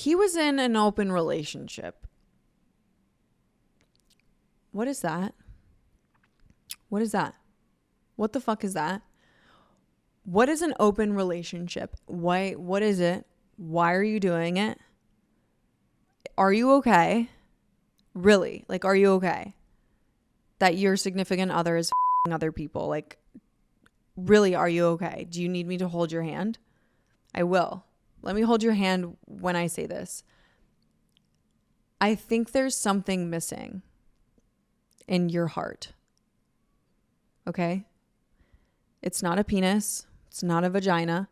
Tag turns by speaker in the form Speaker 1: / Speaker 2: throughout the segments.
Speaker 1: He was in an open relationship. What is that? What is that? What the fuck is that? What is an open relationship? What is it? Why are you doing it? Are you okay? Really? Like, are you okay? That your significant other is f***ing other people? Like, really, are you okay? Do you need me to hold your hand? I will. Let me hold your hand when I say this. I think there's something missing in your heart. Okay? It's not a penis. It's not a vagina.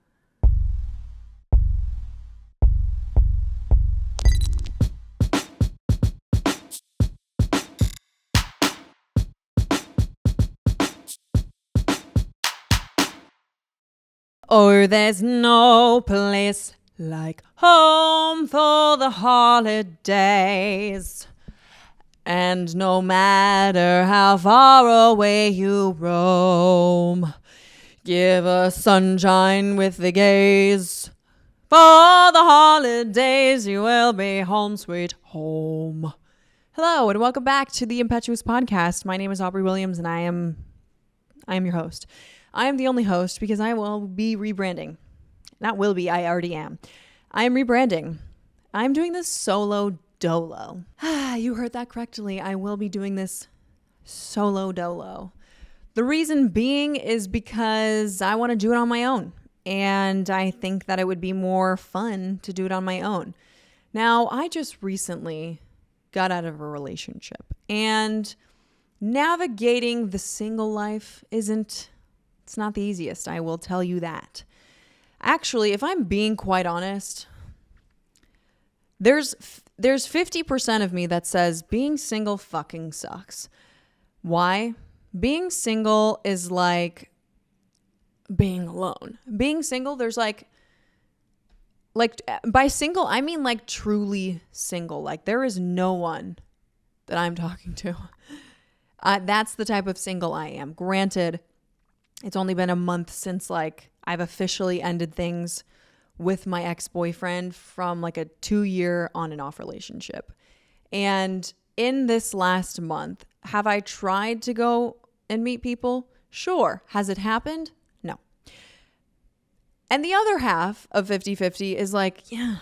Speaker 1: Oh, there's no place like home for the holidays. And no matter how far away you roam, give us sunshine with the gaze. For the holidays, you will be home sweet home. Hello, and welcome back to the Impetuous Podcast. My name is Aubrey Williams, and I am your host. I am the only host because I will be rebranding. Not will be, I already am. I am rebranding. I'm doing this solo dolo. You heard that correctly. I will be doing this solo dolo. The reason being is because I want to do it on my own. And I think that it would be more fun to do it on my own. Now, I just recently got out of a relationship. And navigating the single life it's not the easiest. I will tell you that. Actually, if I'm being quite honest, there's 50% of me that says being single fucking sucks. Why? Being single is like being alone. Being single, there's like by single, I mean like truly single. Like there is no one that I'm talking to. That's the type of single I am. Granted, it's only been a month since like I've officially ended things with my ex-boyfriend from like a 2-year on and off relationship. And in this last month, have I tried to go and meet people? Sure. Has it happened? No. And the other half of 50-50 is like, yeah,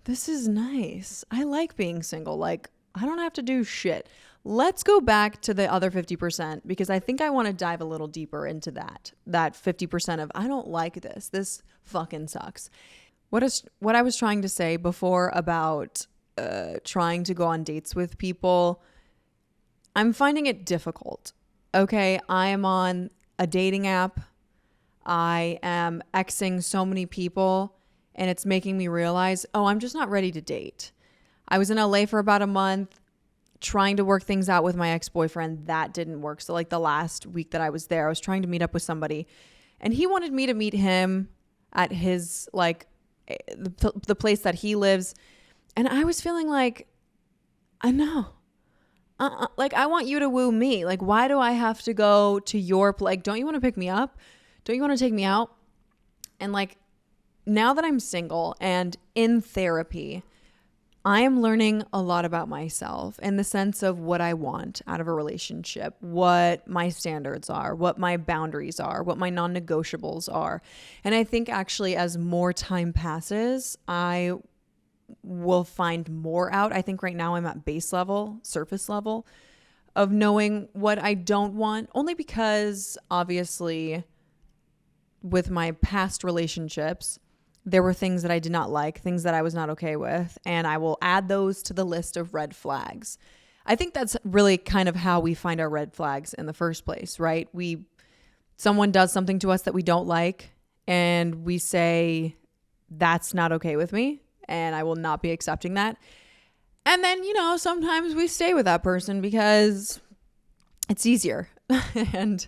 Speaker 1: this is nice. I like being single. Like, I don't have to do shit. Let's go back to the other 50% because I think I want to dive a little deeper into that 50% of I don't like this. This fucking sucks. What I was trying to say before about trying to go on dates with people, I'm finding it difficult. Okay, I am on a dating app. I am Xing so many people and it's making me realize, I'm just not ready to date. I was in LA for about a month trying to work things out with my ex-boyfriend. That didn't work. So like the last week that I was there, I was trying to meet up with somebody and he wanted me to meet him at his like the place that he lives. And I was feeling like, I know. Like I want you to woo me. Like why do I have to go to your like, don't you want to pick me up? Don't you want to take me out? And like now that I'm single and in therapy, I am learning a lot about myself in the sense of what I want out of a relationship, what my standards are, what my boundaries are, what my non-negotiables are. And I think actually as more time passes, I will find more out. I think right now I'm at base level, surface level of knowing what I don't want, only because obviously with my past relationships, there were things that I did not like, things that I was not okay with, and I will add those to the list of red flags. I think that's really kind of how we find our red flags in the first place, right? Someone does something to us that we don't like, and we say, that's not okay with me, and I will not be accepting that. And then, sometimes we stay with that person because it's easier. And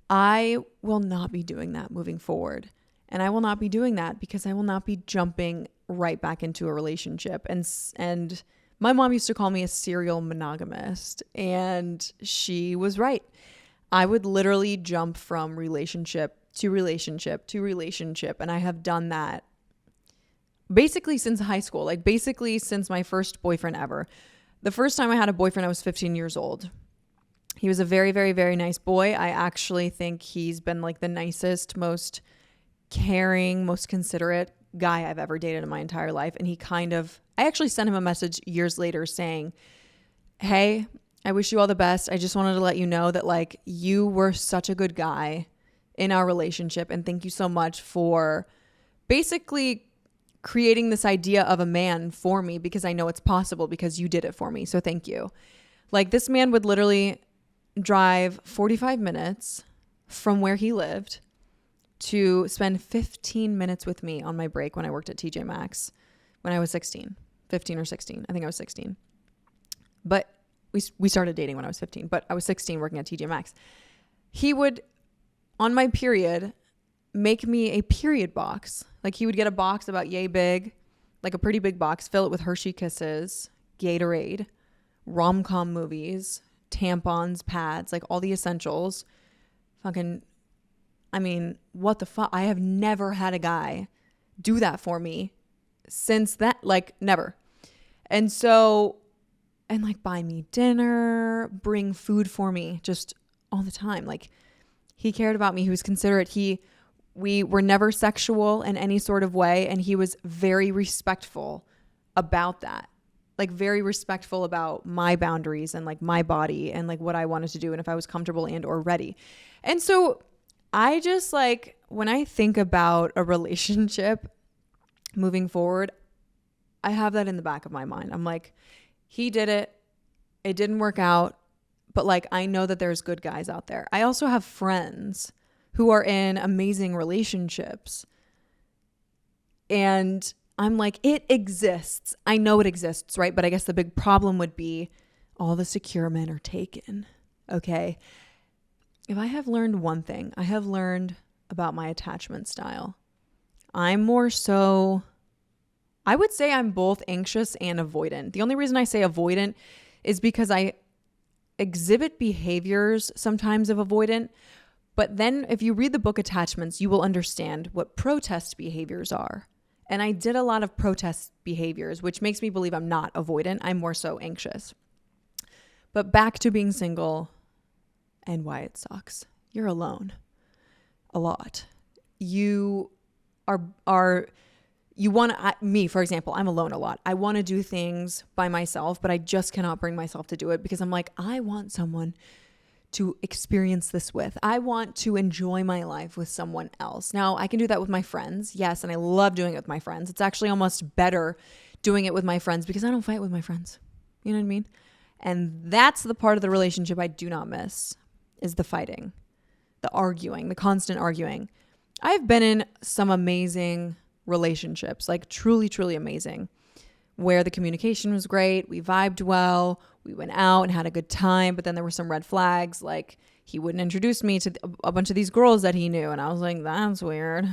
Speaker 1: I will not be doing that moving forward. And I will not be doing that because I will not be jumping right back into a relationship. And my mom used to call me a serial monogamist, and she was right. I would literally jump from relationship to relationship to relationship. And I have done that basically since high school, like basically since my first boyfriend ever. The first time I had a boyfriend, I was 15 years old. He was a very, very, very nice boy. I actually think he's been like the nicest, most caring, most considerate guy I've ever dated in my entire life. And I actually sent him a message years later saying, hey, I wish you all the best. I just wanted to let you know that like you were such a good guy in our relationship. And thank you so much for basically creating this idea of a man for me, because I know it's possible because you did it for me. So thank you. Like this man would literally drive 45 minutes from where he lived to spend 15 minutes with me on my break when I worked at TJ Maxx when I was 16, 15 or 16. I think I was 16. But we started dating when I was 15, but I was 16 working at TJ Maxx. He would, on my period, make me a period box. Like he would get a box about yay big, like a pretty big box, fill it with Hershey Kisses, Gatorade, rom-com movies, tampons, pads, like all the essentials. Fucking, I mean, what the fuck? I have never had a guy do that for me since that, like never. And so, and like buy me dinner, bring food for me just all the time. Like he cared about me. He was considerate. We were never sexual in any sort of way. And he was very respectful about that. Like very respectful about my boundaries and like my body and like what I wanted to do and if I was comfortable and or ready. And so I just like, when I think about a relationship moving forward, I have that in the back of my mind. I'm like, he did it. It didn't work out. But like, I know that there's good guys out there. I also have friends who are in amazing relationships. And I'm like, it exists. I know it exists, right? But I guess the big problem would be all the secure men are taken. Okay. If I have learned one thing, I have learned about my attachment style. I'm more so, I would say I'm both anxious and avoidant. The only reason I say avoidant is because I exhibit behaviors sometimes of avoidant. But then if you read the book Attachments, you will understand what protest behaviors are. And I did a lot of protest behaviors, which makes me believe I'm not avoidant. I'm more so anxious. But back to being single and why it sucks. You're alone a lot. You you want to, me, for example, I'm alone a lot. I want to do things by myself, but I just cannot bring myself to do it because I'm like, I want someone to experience this with. I want to enjoy my life with someone else. Now, I can do that with my friends. Yes, and I love doing it with my friends. It's actually almost better doing it with my friends because I don't fight with my friends. You know what I mean? And that's the part of the relationship I do not miss, is the fighting, the arguing, the constant arguing. I've been in some amazing relationships, like truly, truly amazing, where the communication was great. We vibed well. We went out and had a good time. But then there were some red flags. Like he wouldn't introduce me to a bunch of these girls that he knew. And I was like, that's weird.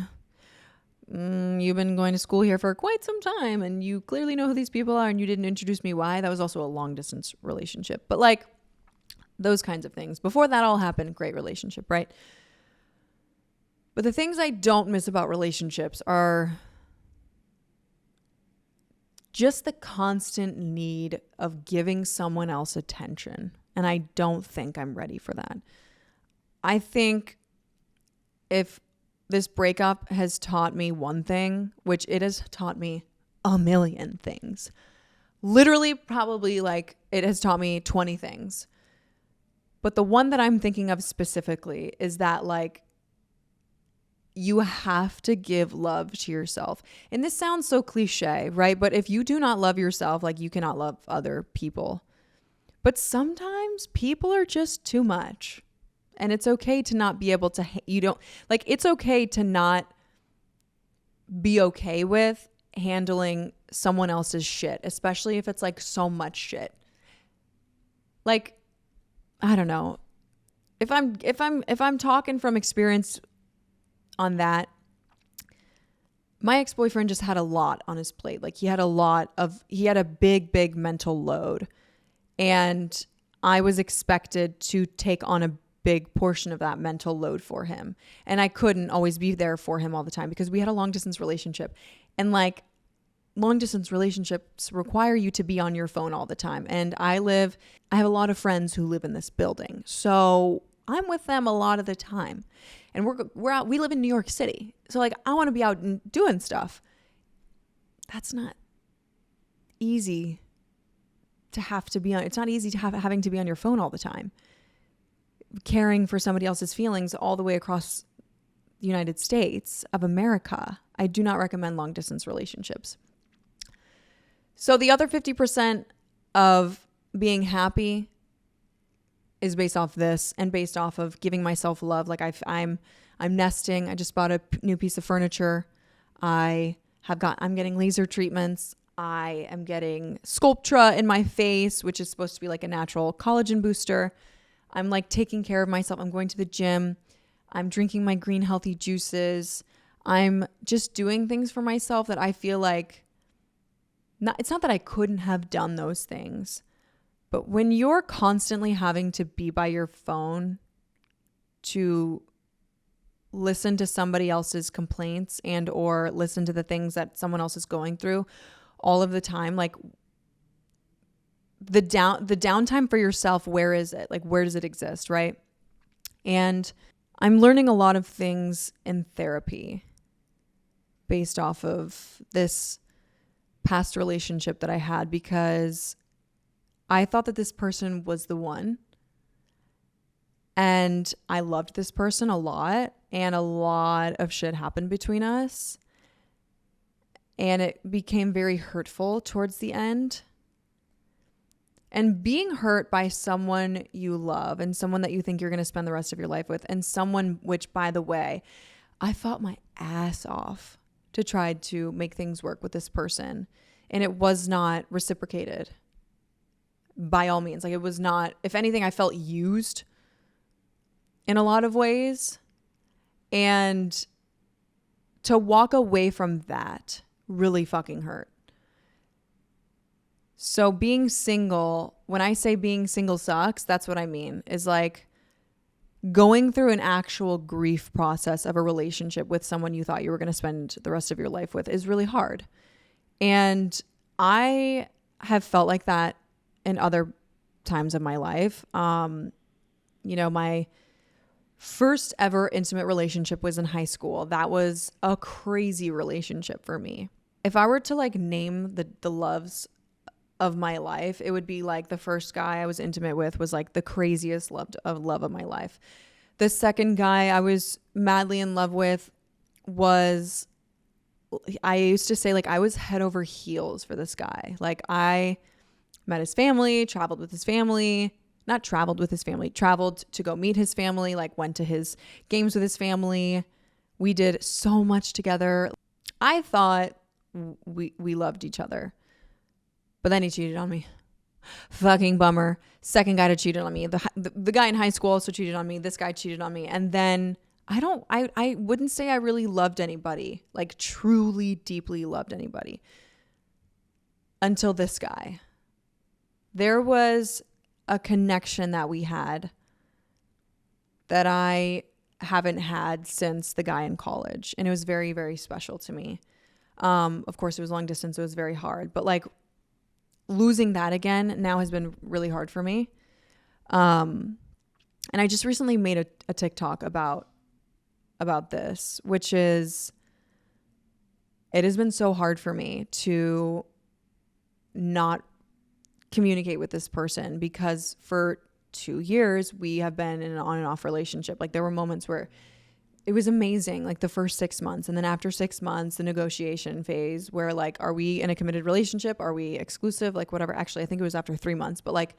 Speaker 1: You've been going to school here for quite some time and you clearly know who these people are and you didn't introduce me. Why? That was also a long distance relationship. But like those kinds of things. Before that all happened, great relationship, right? But the things I don't miss about relationships are just the constant need of giving someone else attention. And I don't think I'm ready for that. I think if this breakup has taught me one thing, which it has taught me a million things, literally probably like it has taught me 20 things. But the one that I'm thinking of specifically is that like, you have to give love to yourself. And this sounds so cliche, right? But if you do not love yourself, like you cannot love other people. But sometimes people are just too much. And it's okay to not be able to, it's okay to not be okay with handling someone else's shit, especially if it's like so much shit. Like, I don't know. If I'm talking from experience on that, my ex-boyfriend just had a lot on his plate. Like he had a big mental load, and I was expected to take on a big portion of that mental load for him. And I couldn't always be there for him all the time because we had a long distance relationship. And like, long distance relationships require you to be on your phone all the time. And I have a lot of friends who live in this building. So I'm with them a lot of the time. And we live in New York City. So like, I want to be out and doing stuff. That's not easy to have to be on. It's not easy to having to be on your phone all the time. Caring for somebody else's feelings all the way across the United States of America. I do not recommend long distance relationships. So the other 50% of being happy is based off this and based off of giving myself love. Like I'm nesting. I just bought a new piece of furniture. I'm getting laser treatments. I am getting Sculptra in my face, which is supposed to be like a natural collagen booster. I'm like taking care of myself. I'm going to the gym. I'm drinking my green healthy juices. I'm just doing things for myself that I feel like it's not that I couldn't have done those things, but when you're constantly having to be by your phone to listen to somebody else's complaints and or listen to the things that someone else is going through all of the time, like the downtime for yourself, where is it? Like, where does it exist, right? And I'm learning a lot of things in therapy based off of this past relationship that I had, because I thought that this person was the one. And I loved this person a lot, and a lot of shit happened between us. And it became very hurtful towards the end. And being hurt by someone you love and someone that you think you're going to spend the rest of your life with, and someone which, by the way, I fought my ass off to try to make things work with this person. And it was not reciprocated by all means. Like, it was not, if anything, I felt used in a lot of ways. And to walk away from that really fucking hurt. So being single, when I say being single sucks, that's what I mean, is like going through an actual grief process of a relationship with someone you thought you were going to spend the rest of your life with is really hard. And I have felt like that in other times of my life. My first ever intimate relationship was in high school. That was a crazy relationship for me. If I were to like name the loves of my life, it would be like the first guy I was intimate with was like the craziest love of my life. The second guy I was madly in love with was, I used to say, like, I was head over heels for this guy. Like, I met his family, traveled to go meet his family, like went to his games with his family. We did so much together. I thought we loved each other. But then he cheated on me. Fucking bummer. Second guy to cheat on me. The guy in high school also cheated on me. This guy cheated on me. And then I wouldn't say I really loved anybody, like truly deeply loved anybody, until this guy. There was a connection that we had that I haven't had since the guy in college. And it was very, very special to me. Of course, it was long distance. So it was very hard. But like, losing that again now has been really hard for me. And I just recently made a TikTok about this, which is, it has been so hard for me to not communicate with this person, because for 2 years we have been in an on and off relationship. Like, there were moments where it was amazing, like the first 6 months. And then after 6 months, the negotiation phase where like, are we in a committed relationship? Are we exclusive? Like whatever. Actually, I think it was after 3 months. But like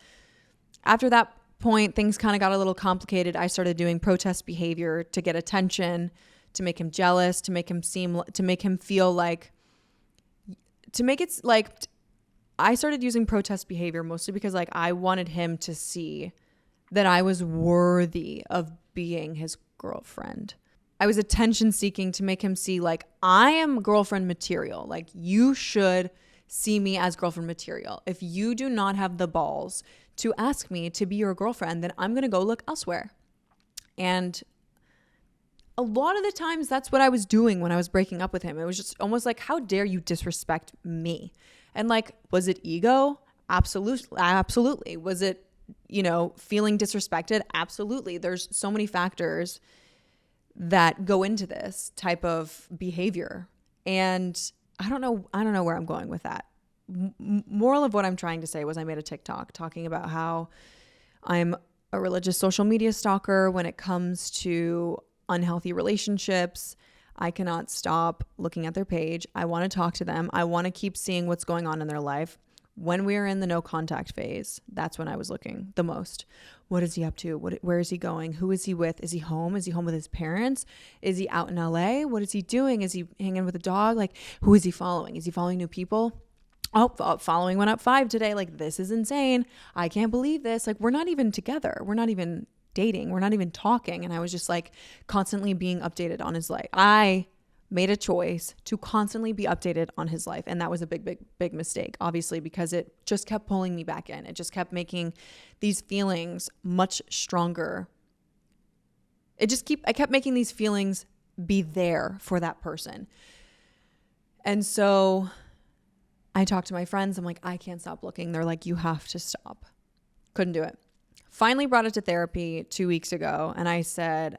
Speaker 1: after that point, things kind of got a little complicated. I started doing protest behavior to get attention, to make him jealous, to make him feel like, I started using protest behavior mostly because like I wanted him to see that I was worthy of being his girlfriend. I was attention seeking to make him see like, I am girlfriend material. Like, you should see me as girlfriend material. If you do not have the balls to ask me to be your girlfriend, then I'm going to go look elsewhere. And a lot of the times that's what I was doing when I was breaking up with him. It was just almost like, how dare you disrespect me? And like, was it ego? Absolutely. Was it, feeling disrespected? Absolutely. There's so many factors that go into this type of behavior. And I don't know where I'm going with that. Moral of what I'm trying to say was I made a TikTok talking about how I'm a religious social media stalker when it comes to unhealthy relationships. I cannot stop looking at their page. I want to talk to them. I want to keep seeing what's going on in their life. When we are in the no contact phase, that's when I was looking the most. What is he up to? Where is he going? Who is he with? Is he home? Is he home with his parents? Is he out in LA? What is he doing? Is he hanging with a dog? Like, who is he following? Is he following new people? Oh, following went up 5 today. Like, this is insane. I can't believe this. Like, we're not even together. We're not even dating. We're not even talking. And I was just like constantly being updated on his life. I made a choice to constantly be updated on his life. And that was a big mistake, obviously, because it just kept pulling me back in. It just kept making these feelings much stronger. I kept making these feelings be there for that person. And so I talked to my friends. I'm like, I can't stop looking. They're like, you have to stop. Couldn't do it. Finally brought it to therapy 2 weeks ago. And I said,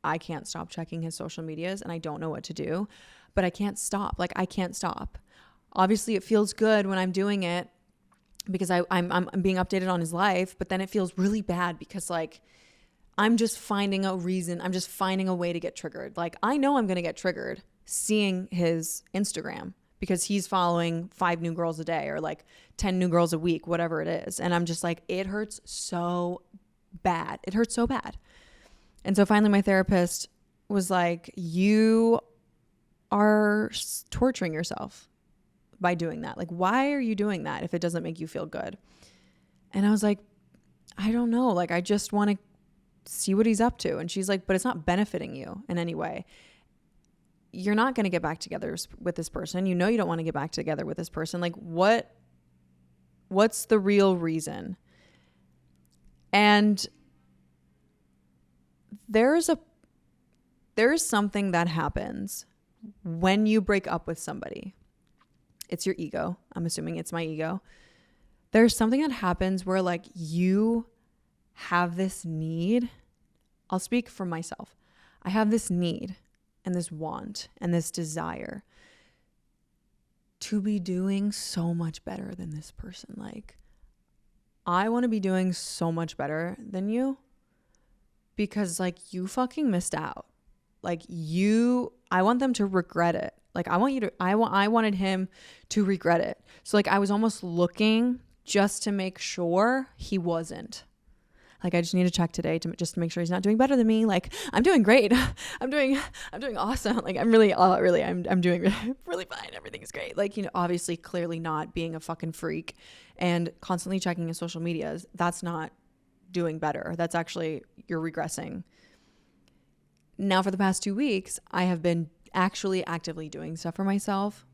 Speaker 1: I can't stop checking his social medias and I don't know what to do, but I can't stop. Like, I can't stop. Obviously it feels good when I'm doing it because I'm being updated on his life, but then it feels really bad because like, I'm just finding a reason. I'm just finding a way to get triggered. Like, I know I'm going to get triggered seeing his Instagram because he's following 5 new girls a day or like 10 new girls a week, whatever it is. And I'm just like, it hurts so bad. It hurts so bad. And so finally my therapist was like, you are torturing yourself by doing that. Like, why are you doing that if it doesn't make you feel good? And I was like, I don't know. Like, I just want to see what he's up to. And she's like, but it's not benefiting you in any way. You're not going to get back together with this person. You know you don't want to get back together with this person. Like, what's the real reason? And there is something that happens when you break up with somebody. It's your ego. I'm assuming it's my ego. There's something that happens where like you have this need. I'll speak for myself. I have this need and this want and this desire to be doing so much better than this person. Like, I want to be doing so much better than you because like you fucking missed out. Like, I want them to regret it. Like, I wanted him to regret it. So like I was almost looking just to make sure he wasn't. Like, I just need to check today to make sure he's not doing better than me. Like, I'm doing great. I'm doing awesome. Like, I'm really, I'm doing really fine. Everything's great. Like, obviously clearly not being a fucking freak and constantly checking his social medias. That's not doing better. That's actually, you're regressing. Now for the past 2 weeks, I have been actually actively doing stuff for myself.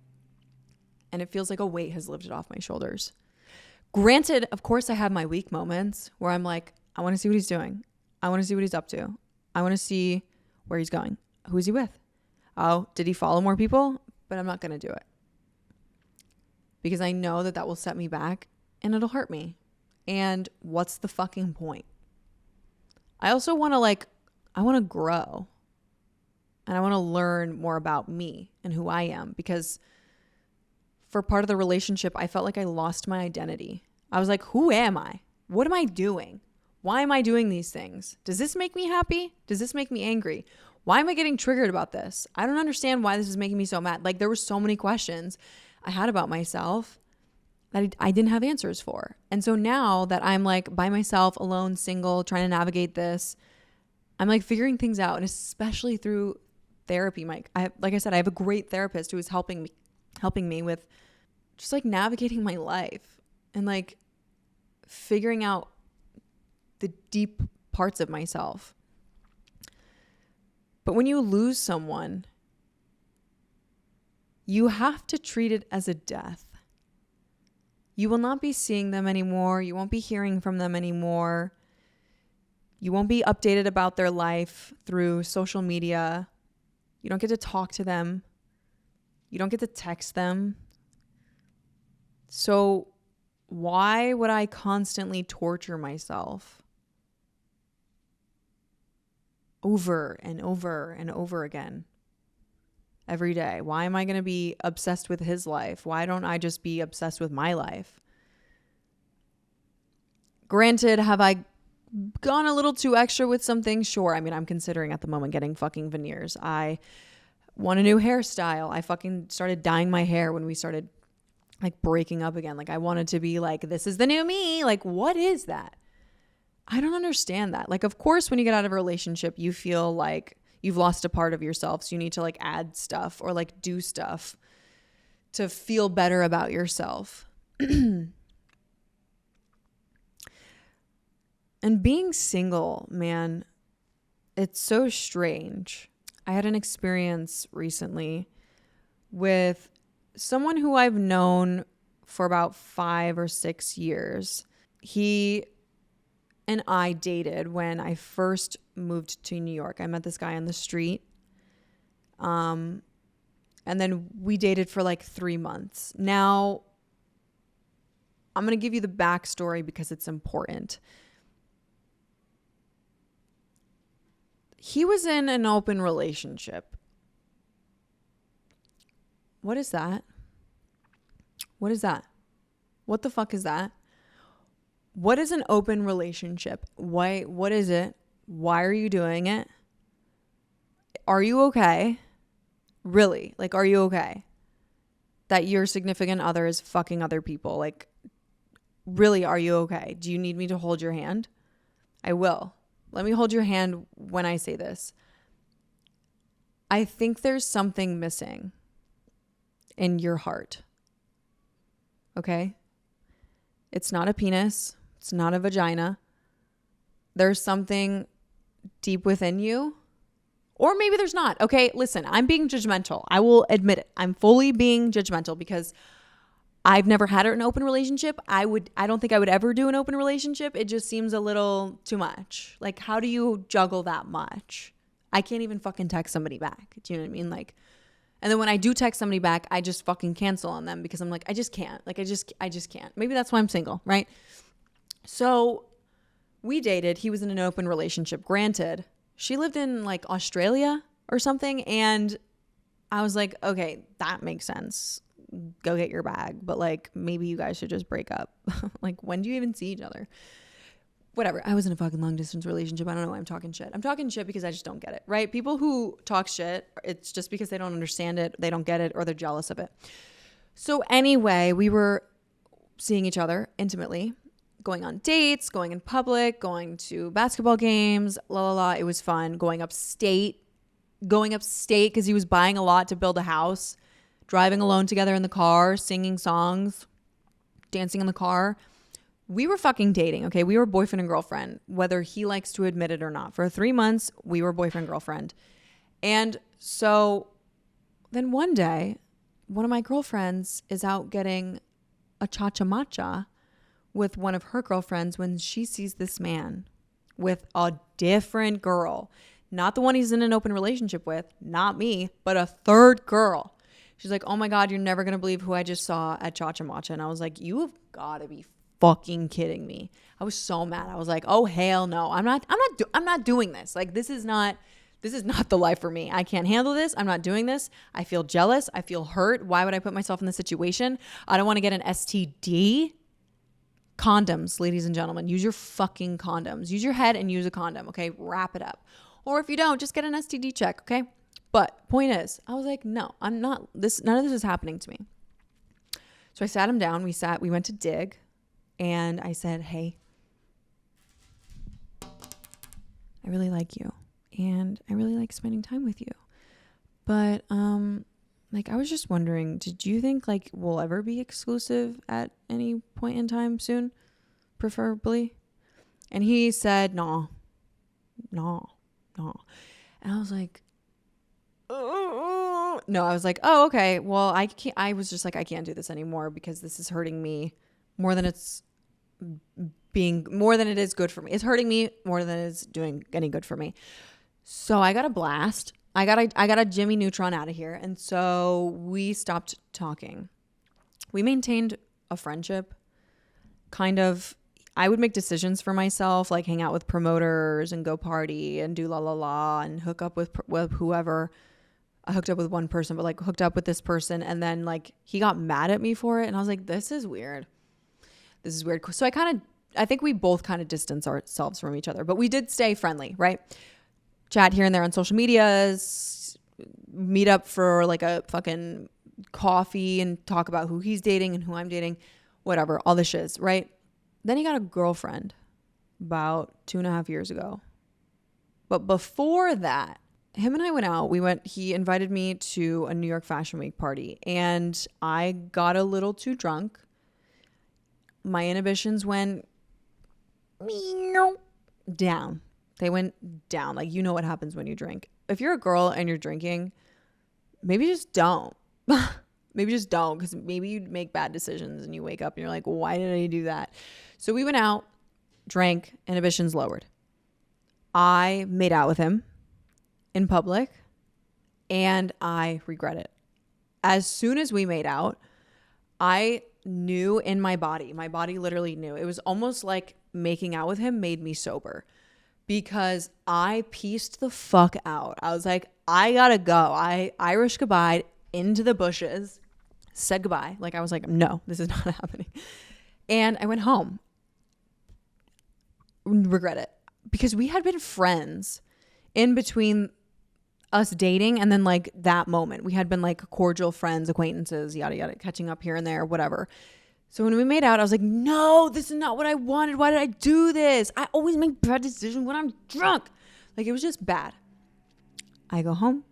Speaker 1: And it feels like a weight has lifted off my shoulders. Granted, of course, I have my weak moments where I'm like, I want to see what he's doing. I want to see what he's up to. I want to see where he's going. Who is he with? Oh, did he follow more people? But I'm not going to do it. Because I know that will set me back and it'll hurt me. And what's the fucking point? I also want to I want to grow. And I want to learn more about me and who I am. Because for part of the relationship, I felt like I lost my identity. I was like, who am I? What am I doing? Why am I doing these things? Does this make me happy? Does this make me angry? Why am I getting triggered about this? I don't understand why this is making me so mad. Like, there were so many questions I had about myself that I didn't have answers for. And so now that I'm like by myself, alone, single, trying to navigate this, I'm like figuring things out. And especially through therapy, like I said, I have a great therapist who is helping me with just like navigating my life and like figuring out the deep parts of myself. But when you lose someone, you have to treat it as a death. You will not be seeing them anymore. You won't be hearing from them anymore. You won't be updated about their life through social media. You don't get to talk to them. You don't get to text them. So why would I constantly torture myself over and over and over again every day? Why am I going to be obsessed with his life? Why don't I just be obsessed with my life? Granted, have I gone a little too extra with some things? Sure. I mean, I'm considering at the moment getting fucking veneers. I want a new hairstyle. I fucking started dyeing my hair when we started like breaking up again. Like I wanted to be like, this is the new me. Like, what is that? I don't understand that. Like, of course, when you get out of a relationship, you feel like you've lost a part of yourself. So you need to like add stuff or like do stuff to feel better about yourself. And being single, man, it's so strange. I had an experience recently with someone who I've known for about 5 or 6 years. He and I dated when I first moved to New York. I met this guy on the street. And then we dated for like 3 months. Now, I'm going to give you the backstory because it's important. He was in an open relationship. What is that? What is that? What the fuck is that? What is an open relationship? What is it? Why are you doing it? Are you okay? Really? Like, are you okay that your significant other is fucking other people? Like, really, are you okay? Do you need me to hold your hand? I will. Let me hold your hand when I say this. I think there's something missing in your heart. Okay? It's not a penis. It's not a vagina. There's something deep within you. Or maybe there's not. Okay, listen, I'm being judgmental. I will admit it. I'm fully being judgmental because I've never had an open relationship. I don't think I would ever do an open relationship. It just seems a little too much. Like, how do you juggle that much? I can't even fucking text somebody back. Do you know what I mean? Like, and then when I do text somebody back, I just fucking cancel on them because I'm like, I just can't. Like, I just can't. Maybe that's why I'm single, right? So we dated. He was in an open relationship. Granted, she lived in like Australia or something. And I was like, okay, that makes sense. Go get your bag. But like, maybe you guys should just break up. Like, when do you even see each other? Whatever. I was in a fucking long distance relationship. I don't know why I'm talking shit. I'm talking shit because I just don't get it, right? People who talk shit, it's just because they don't understand it, they don't get it, or they're jealous of it. So anyway, we were seeing each other intimately, going on dates, going in public, going to basketball games, la la la. It was fun. Going upstate because he was buying a lot to build a house, driving alone together in the car, singing songs, dancing in the car. We were fucking dating, okay? We were boyfriend and girlfriend, whether he likes to admit it or not. For 3 months, we were boyfriend and girlfriend. And so then one day, one of my girlfriends is out getting a cha-cha matcha with one of her girlfriends when she sees this man with a different girl. Not the one he's in an open relationship with, not me, but a third girl. She's like, oh my God, you're never going to believe who I just saw at Cha-Cha Matcha. And I was like, you have got to be fucking kidding me. I was so mad. I was like, oh hell no. I'm not doing this. Like, this is not the life for me. I can't handle this. I'm not doing this. I feel jealous. I feel hurt. Why would I put myself in this situation? I don't want to get an STD. Condoms, ladies and gentlemen, use your fucking condoms. Use your head and use a condom. Okay. Wrap it up. Or if you don't, just get an STD check. Okay. But point is, I was like, no, I'm not this. None of this is happening to me. So I sat him down. We went to Dig. And I said, hey, I really like you. And I really like spending time with you. But, like, I was just wondering, did you think, like, we'll ever be exclusive at any point in time soon? Preferably? And he said, no. And I was like, oh. No, I was like, oh, okay. Well, I was just like, I can't do this anymore because this is hurting me more than it's being more than it is good for me. It's hurting me more than it's doing any good for me. So I got a blast. I got a Jimmy Neutron out of here. And so we stopped talking. We maintained a friendship. Kind of, I would make decisions for myself, like hang out with promoters and go party and do la la la and hook up with whoever. I hooked up with one person, but like hooked up with this person. And then like he got mad at me for it. And I was like, this is weird. This is weird. So I think we both kind of distance ourselves from each other, but we did stay friendly, right? Chat here and there on social medias, meet up for like a fucking coffee and talk about who he's dating and who I'm dating, whatever, all the shiz, right? Then he got a girlfriend about 2.5 years ago. But before that, him and I went out. He invited me to a New York Fashion Week party and I got a little too drunk. My inhibitions went down. They went down. Like, you know what happens when you drink. If you're a girl and you're drinking, maybe just don't. Maybe just don't, because maybe you make bad decisions and you wake up and you're like, why did I do that? So we went out, drank, inhibitions lowered. I made out with him in public and I regret it. As soon as we made out, I knew in my body literally knew. It was almost like making out with him made me sober. Because I pieced the fuck out. I was like, I gotta go. I Irish goodbye into the bushes, said goodbye. Like I was like, no, this is not happening. And I went home. Regret it. Because we had been friends in between us dating and then like that moment. We had been like cordial friends, acquaintances, yada, yada, catching up here and there, whatever. So when we made out, I was like, no, this is not what I wanted. Why did I do this? I always make bad decisions when I'm drunk. Like, it was just bad. I go home.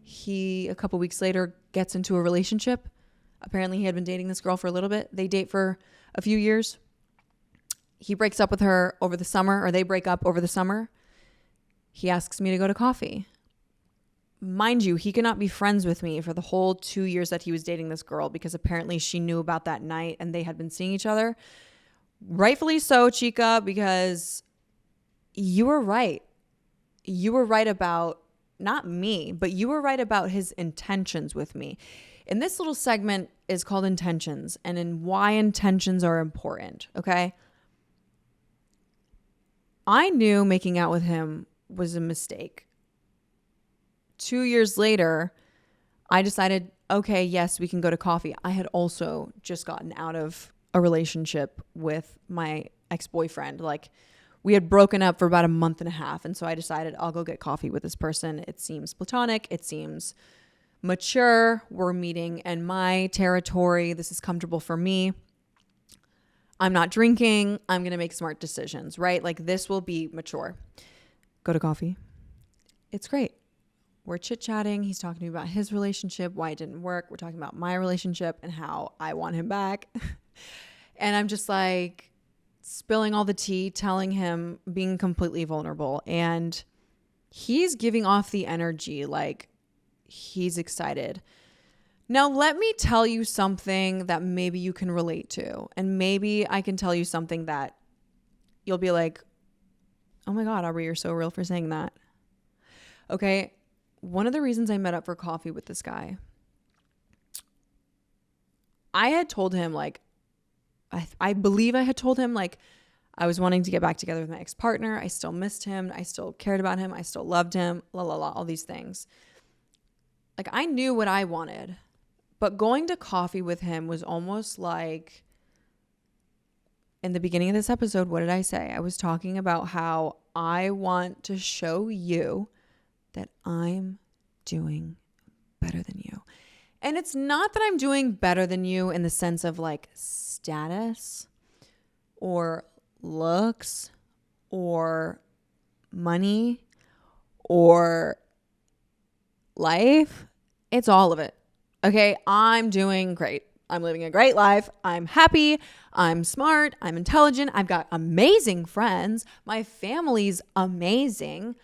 Speaker 1: He, a couple weeks later, gets into a relationship. Apparently, he had been dating this girl for a little bit. They date for a few years. He breaks up with her over the summer, or they break up over the summer. He asks me to go to coffee. Mind you, he could not be friends with me for the whole 2 years that he was dating this girl because apparently she knew about that night and they had been seeing each other. Rightfully so, chica, because you were right. You were right about, not me, but you were right about his intentions with me. And this little segment is called intentions and in why intentions are important, okay? I knew making out with him was a mistake. 2 years later, I decided, okay, yes, we can go to coffee. I had also just gotten out of a relationship with my ex-boyfriend. Like, we had broken up for about a month and a half. And so I decided I'll go get coffee with this person. It seems platonic. It seems mature. We're meeting in my territory. This is comfortable for me. I'm not drinking. I'm going to make smart decisions, right? Like, this will be mature. Go to coffee. It's great. We're chit-chatting. He's talking to me about his relationship, why it didn't work. We're talking about my relationship and how I want him back. And I'm just like spilling all the tea, telling him, being completely vulnerable. And he's giving off the energy like he's excited. Now, let me tell you something that maybe you can relate to. And maybe I can tell you something that you'll be like, oh my God, Aubrey, you're so real for saying that. Okay. One of the reasons I met up for coffee with this guy, I had told him like, I believe I had told him like I was wanting to get back together with my ex-partner. I still missed him. I still cared about him. I still loved him. La, la, la, all these things. Like I knew what I wanted, but going to coffee with him was almost like, in the beginning of this episode, what did I say? I was talking about how I want to show you that I'm doing better than you. And it's not that I'm doing better than you in the sense of like status or looks or money or life. It's all of it. Okay, I'm doing great. I'm living a great life. I'm happy. I'm smart. I'm intelligent. I've got amazing friends. My family's amazing.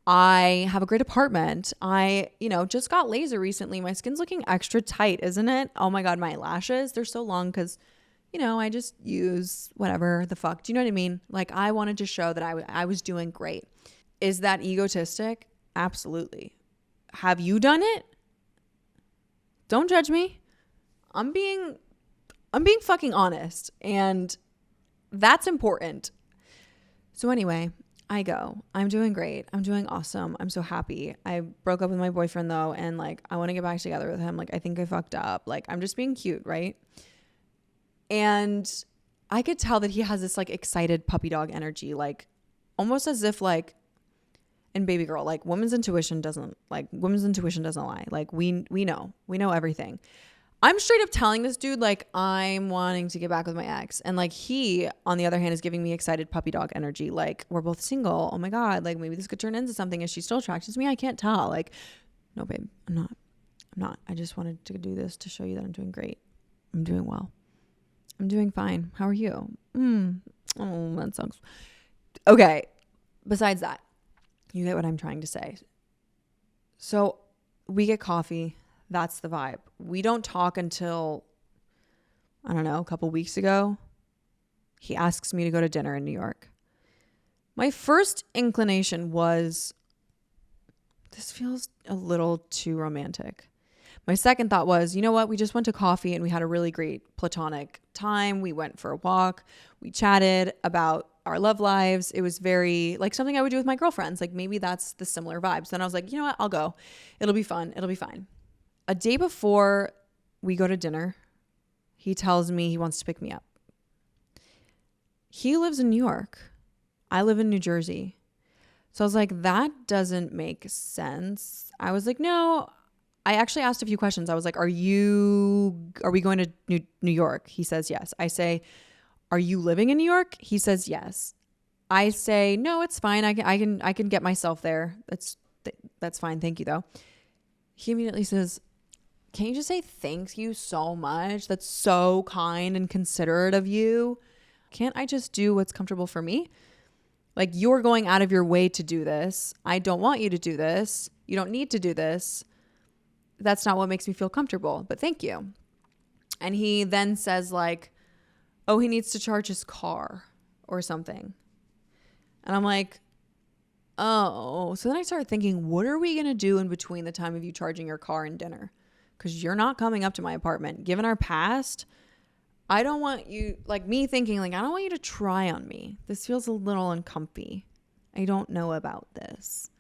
Speaker 1: I have a great apartment. I, just got laser recently. My skin's looking extra tight, isn't it? Oh my God, my lashes, they're so long because, I just use whatever the fuck. Do you know what I mean? Like, I wanted to show that I was doing great. Is that egotistic? Absolutely. Have you done it? Don't judge me. I'm being fucking honest, and that's important. So anyway, I go. I'm doing great. I'm doing awesome. I'm so happy. I broke up with my boyfriend though, and like I want to get back together with him. Like I think I fucked up. Like I'm just being cute, right? And I could tell that he has this like excited puppy dog energy, like almost as if like, and baby girl, like women's intuition doesn't lie. Like we know everything. I'm straight up telling this dude, like, I'm wanting to get back with my ex. And like he, on the other hand, is giving me excited puppy dog energy. Like, we're both single. Oh my God. Like maybe this could turn into something. Is she still attracted to me? I can't tell. Like, no, babe, I'm not. I just wanted to do this to show you that I'm doing great. I'm doing well. I'm doing fine. How are you? Oh, that sucks. Okay. Besides that, you get what I'm trying to say. So we get coffee. That's the vibe. We don't talk until, I don't know, a couple weeks ago. He asks me to go to dinner in New York. My first inclination was, this feels a little too romantic. My second thought was, you know what? We just went to coffee and we had a really great platonic time. We went for a walk. We chatted about our love lives. It was very like something I would do with my girlfriends. Like maybe that's the similar vibes. Then I was like, you know what? I'll go. It'll be fun. It'll be fine. A day before we go to dinner, he tells me he wants to pick me up. He lives in New York. I live in New Jersey. So I was like, that doesn't make sense. I was like, no. I actually asked a few questions. I was like, are we going to New York? He says yes. I say, are you living in New York? He says yes. I say, no, it's fine. I can get myself there. That's fine. Thank you though. He immediately says, can you just say thank you so much? That's so kind and considerate of you. Can't I just do what's comfortable for me? Like, you're going out of your way to do this. I don't want you to do this. You don't need to do this. That's not what makes me feel comfortable, but thank you. And he then says like, oh, he needs to charge his car or something. And I'm like, oh. So then I started thinking, what are we going to do in between the time of you charging your car and dinner? Because you're not coming up to my apartment. Given our past, I don't want you, like me thinking, like, I don't want you to try on me. This feels a little uncomfy. I don't know about this.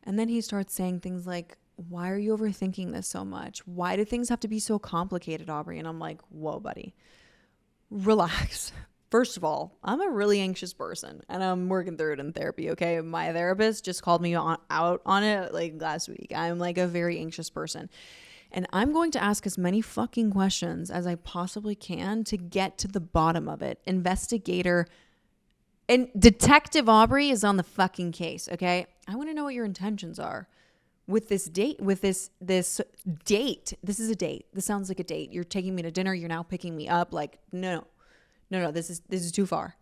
Speaker 1: And then he starts saying things like, why are you overthinking this so much? Why do things have to be so complicated, Aubrey? And I'm like, whoa, buddy, relax. First of all, I'm a really anxious person and I'm working through it in therapy, okay? My therapist just called me out on it like last week. I'm like a very anxious person. And I'm going to ask as many fucking questions as I possibly can to get to the bottom of it. Investigator and Detective Aubrey is on the fucking case, okay? I want to know what your intentions are with this date, with this date. This is a date. This sounds like a date. You're taking me to dinner. You're now picking me up. Like, no, this is too far.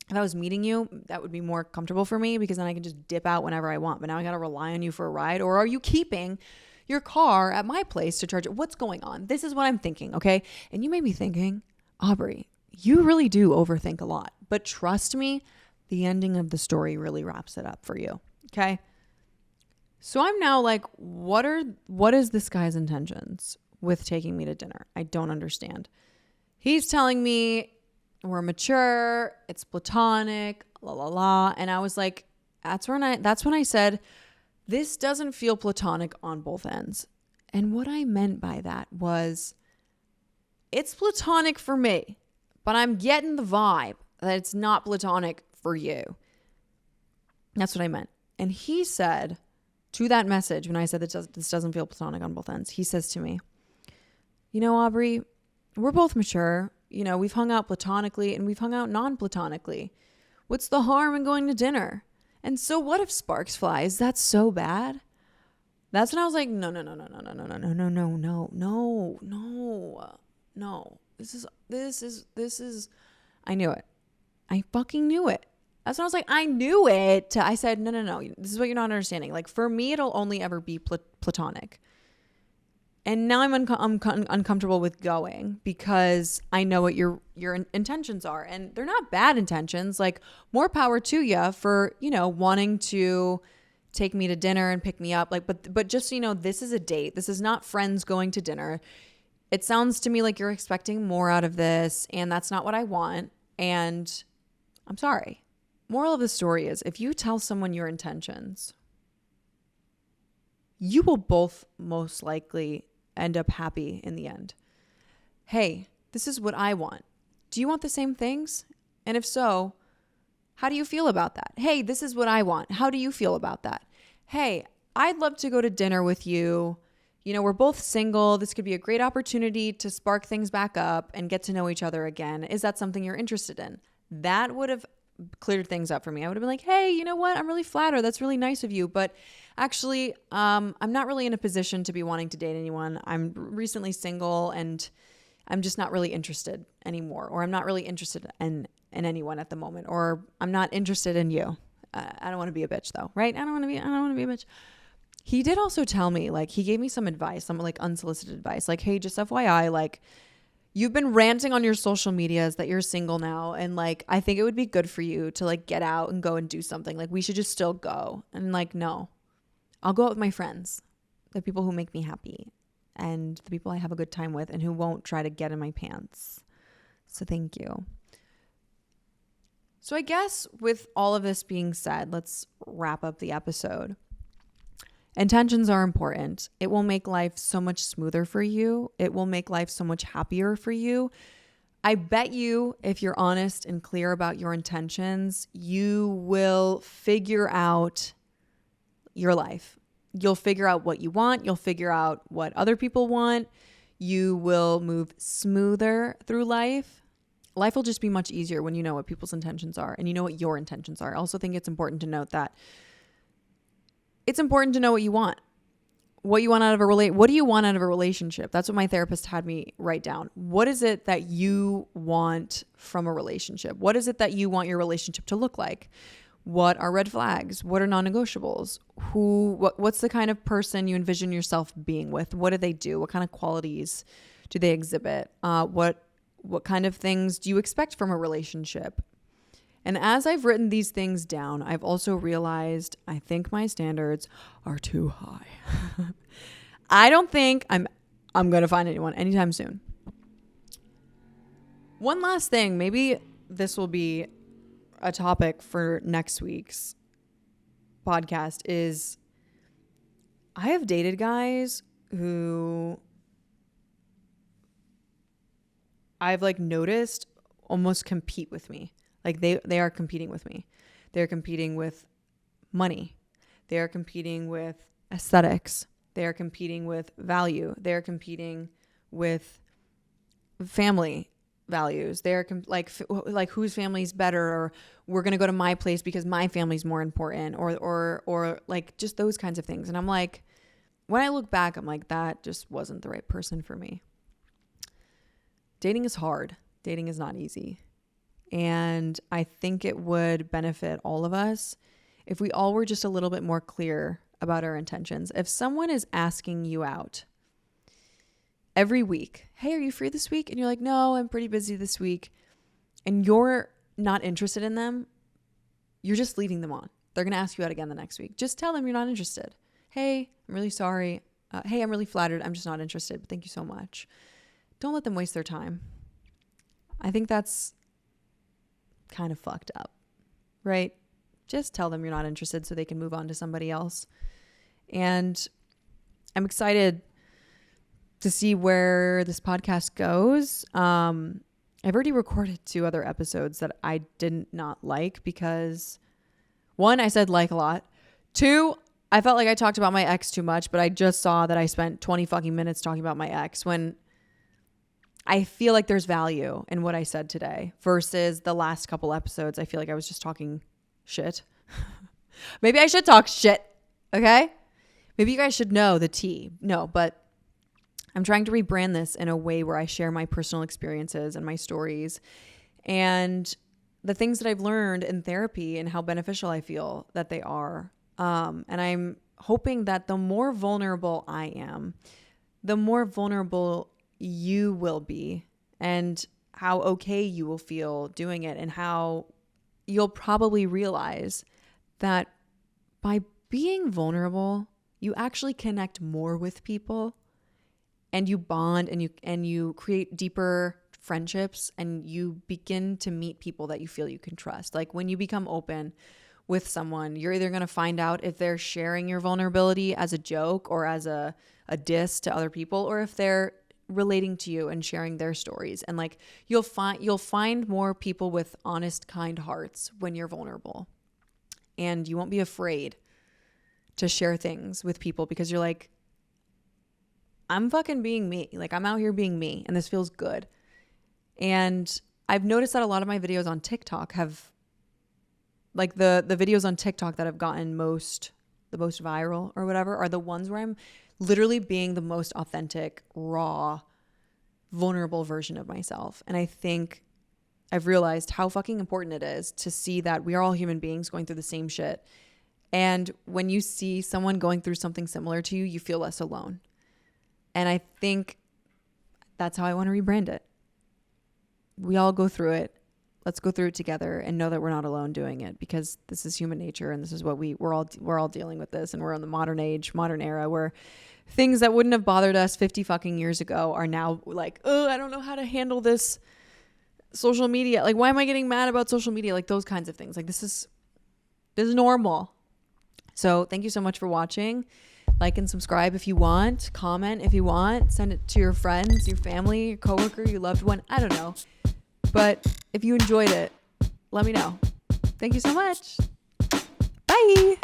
Speaker 1: If I was meeting you, that would be more comfortable for me because then I can just dip out whenever I want. But now I got to rely on you for a ride. Or are you keeping your car at my place to charge it? What's going on? This is what I'm thinking, okay? And you may be thinking, Aubrey, you really do overthink a lot. But trust me, the ending of the story really wraps it up for you, okay? So I'm now like, what is this guy's intentions with taking me to dinner? I don't understand. He's telling me we're mature, it's platonic, la la la. And I was like, that's when I said, this doesn't feel platonic on both ends. And what I meant by that was, it's platonic for me, but I'm getting the vibe that it's not platonic for you. That's what I meant. And he said to that message, when I said that this doesn't feel platonic on both ends, he says to me, you know, Aubrey, we're both mature. You know, we've hung out platonically and we've hung out non-platonically. What's the harm in going to dinner? And so what if sparks fly? Is that so bad? That's when I was like, no. This is, I knew it. I fucking knew it. That's when I was like, I knew it. I said, no. This is what you're not understanding. Like for me, it'll only ever be platonic. And now I'm uncomfortable with going because I know what your intentions are, and they're not bad intentions. Like, more power to you for, wanting to take me to dinner and pick me up. Like, but just so you know, this is a date. This is not friends going to dinner. It sounds to me like you're expecting more out of this, and that's not what I want. And I'm sorry. Moral of the story is, if you tell someone your intentions, you will both most likely end up happy in the end. Hey, this is what I want. Do you want the same things? And if so, how do you feel about that? Hey, this is what I want. How do you feel about that? Hey, I'd love to go to dinner with you. We're both single. This could be a great opportunity to spark things back up and get to know each other again. Is that something you're interested in? That would have cleared things up for me. I would have been like, hey, you know what? I'm really flattered. That's really nice of you. But actually, I'm not really in a position to be wanting to date anyone. I'm recently single and I'm just not really interested anymore. Or I'm not really interested in anyone at the moment. Or I'm not interested in you. I don't want to be a bitch though, right? I don't want to be a bitch. He did also tell me, like, he gave me some advice, some like unsolicited advice. Like, hey, just FYI, like, you've been ranting on your social medias that you're single now. And like, I think it would be good for you to like get out and go and do something. Like, we should just still go. And like, no, I'll go out with my friends, the people who make me happy and the people I have a good time with and who won't try to get in my pants. So thank you. So I guess with all of this being said, let's wrap up the episode. Intentions are important. It will make life so much smoother for you. It will make life so much happier for you. I bet you, if you're honest and clear about your intentions, you will figure out your life. You'll figure out what you want. You'll figure out what other people want. You will move smoother through life. Life will just be much easier when you know what people's intentions are and you know what your intentions are. I also think it's important to note that it's important to know what you want. What you want out of what do you want out of a relationship? That's what my therapist had me write down. What is it that you want from a relationship? What is it that you want your relationship to look like? What are red flags? What are non-negotiables? What's the kind of person you envision yourself being with? What do they do? What kind of qualities do they exhibit? What kind of things do you expect from a relationship? And as I've written these things down, I've also realized I think my standards are too high. I don't think I'm going to find anyone anytime soon. One last thing, maybe this will be a topic for next week's podcast, is I have dated guys who I've like noticed almost compete with me. Like they are competing with me. They're competing with money. They are competing with aesthetics. They are competing with value. They are competing with family values. They're like whose family's better, or we're going to go to my place because my family's more important, or like just those kinds of things. And I'm like, when I look back, I'm like, that just wasn't the right person for me. Dating is hard. Dating is not easy. And I think it would benefit all of us if we all were just a little bit more clear about our intentions. If someone is asking you out every week, hey, are you free this week? And you're like, no, I'm pretty busy this week. And you're not interested in them, you're just leading them on. They're going to ask you out again the next week. Just tell them you're not interested. Hey, I'm really sorry. Hey, I'm really flattered. I'm just not interested, but thank you so much. Don't let them waste their time. I think that's kind of fucked up, right? Just tell them you're not interested so they can move on to somebody else. And I'm excited to see where this podcast goes. I've already recorded 2 other episodes that I did not like because 1, I said like a lot. 2, I felt like I talked about my ex too much, but I just saw that I spent 20 fucking minutes talking about my ex when I feel like there's value in what I said today versus the last couple episodes. I feel like I was just talking shit. Maybe I should talk shit. Okay. Maybe you guys should know the tea. No, but I'm trying to rebrand this in a way where I share my personal experiences and my stories and the things that I've learned in therapy and how beneficial I feel that they are. And I'm hoping that the more vulnerable I am, the more vulnerable you will be, and how okay you will feel doing it, and how you'll probably realize that by being vulnerable, you actually connect more with people, and you bond, and you create deeper friendships, and you begin to meet people that you feel you can trust. Like when you become open with someone, you're either going to find out if they're sharing your vulnerability as a joke or as a diss to other people, or if they're relating to you and sharing their stories. And like you'll find more people with honest, kind hearts when you're vulnerable. And you won't be afraid to share things with people because you're like, I'm fucking being me. Like I'm out here being me, and this feels good. And I've noticed that a lot of my videos on TikTok have, like the videos on TikTok that have gotten the most viral or whatever are the ones where I'm literally being the most authentic, raw, vulnerable version of myself. And I think I've realized how fucking important it is to see that we are all human beings going through the same shit. And when you see someone going through something similar to you, you feel less alone. And I think that's how I want to rebrand it. We all go through it. Let's go through it together and know that we're not alone doing it, because this is human nature, and this is what we're all dealing with this. And we're in the modern age, modern era, where things that wouldn't have bothered us 50 fucking years ago are now like, oh, I don't know how to handle this social media. Like, why am I getting mad about social media? Like those kinds of things. Like this is normal. So thank you so much for watching. Like and subscribe if you want. Comment if you want. Send it to your friends, your family, your coworker, your loved one. I don't know. But if you enjoyed it, let me know. Thank you so much. Bye.